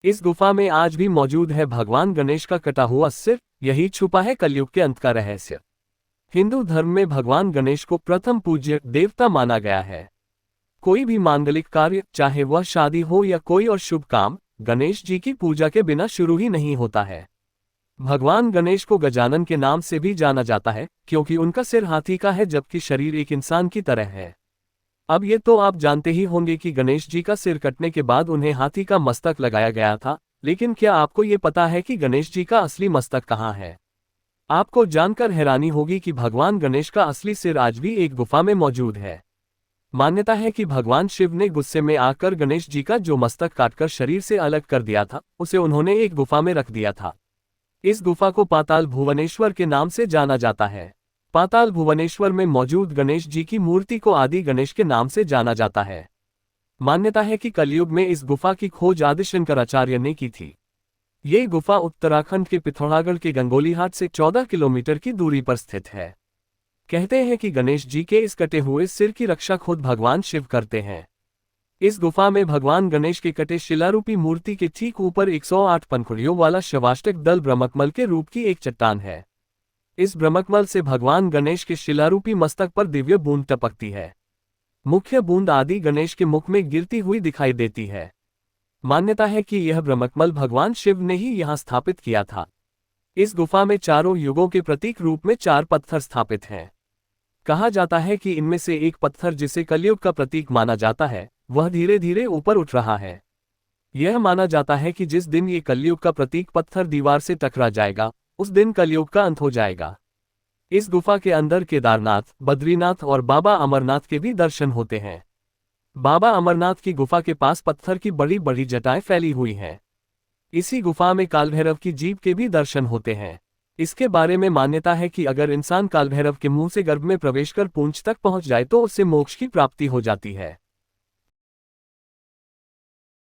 इस गुफा में आज भी मौजूद है भगवान गणेश का कटा हुआ सिर। यही छुपा है कलयुग के अंत का रहस्य। हिंदू धर्म में भगवान गणेश को प्रथम पूज्य देवता माना गया है। कोई भी मांगलिक कार्य, चाहे वह शादी हो या कोई और शुभ काम, गणेश जी की पूजा के बिना शुरू ही नहीं होता है। भगवान गणेश को गजानन के नाम से भी जाना जाता है, क्योंकि उनका सिर हाथी का है जबकि शरीर एक इंसान की तरह है। अब ये तो आप जानते ही होंगे कि गणेश जी का सिर कटने के बाद उन्हें हाथी का मस्तक लगाया गया था, लेकिन क्या आपको ये पता है कि गणेश जी का असली मस्तक कहाँ है? आपको जानकर हैरानी होगी कि भगवान गणेश का असली सिर आज भी एक गुफा में मौजूद है। मान्यता है कि भगवान शिव ने गुस्से में आकर गणेश जी का जो मस्तक काटकर शरीर से अलग कर दिया था, उसे उन्होंने एक गुफा में रख दिया था। इस गुफा को पाताल भुवनेश्वर के नाम से जाना जाता है। पाताल भुवनेश्वर में मौजूद गणेश जी की मूर्ति को आदि गणेश के नाम से जाना जाता है। मान्यता है कि कलयुग में इस गुफा की खोज आदि शंकराचार्य ने की थी। ये गुफा उत्तराखंड के पिथौरागढ़ के गंगोलीहाट से 14 किलोमीटर की दूरी पर स्थित है। कहते हैं कि गणेश जी के इस कटे हुए सिर की रक्षा खुद भगवान शिव करते हैं। इस गुफा में भगवान गणेश के कटे शिलारूपी मूर्ति के ठीक ऊपर 108 पंखुड़ियों वाला शवाष्टक दल ब्रह्मकमल के रूप की एक चट्टान है। इस ब्रह्मकमल से भगवान गणेश के शिलारूपी मस्तक पर दिव्य बूंद टपकती है। मुख्य बूंद आदि गणेश के मुख में गिरती हुई दिखाई देती है। मान्यता है कि यह ब्रह्मकमल भगवान शिव ने ही यहाँ स्थापित किया था। इस गुफा में चारों युगों के प्रतीक रूप में 4 पत्थर स्थापित हैं। कहा जाता है कि इनमें से एक पत्थर, जिसे कलयुग का प्रतीक माना जाता है, वह धीरे धीरे ऊपर उठ रहा है। यह माना जाता है कि जिस दिन ये कलयुग का प्रतीक पत्थर दीवार से टकरा जाएगा, उस दिन कलयुग का अंत हो जाएगा। इस गुफा के अंदर केदारनाथ, बद्रीनाथ और बाबा अमरनाथ के भी दर्शन होते हैं। बाबा अमरनाथ की गुफा के पास पत्थर की बड़ी बड़ी जटाएं फैली हुई हैं। इसी गुफा में कालभैरव की जीभ के भी दर्शन होते हैं। इसके बारे में मान्यता है कि अगर इंसान कालभैरव के मुंह से गर्भ में प्रवेश कर पूंछ तक पहुंच जाए तो उससे मोक्ष की प्राप्ति हो जाती है।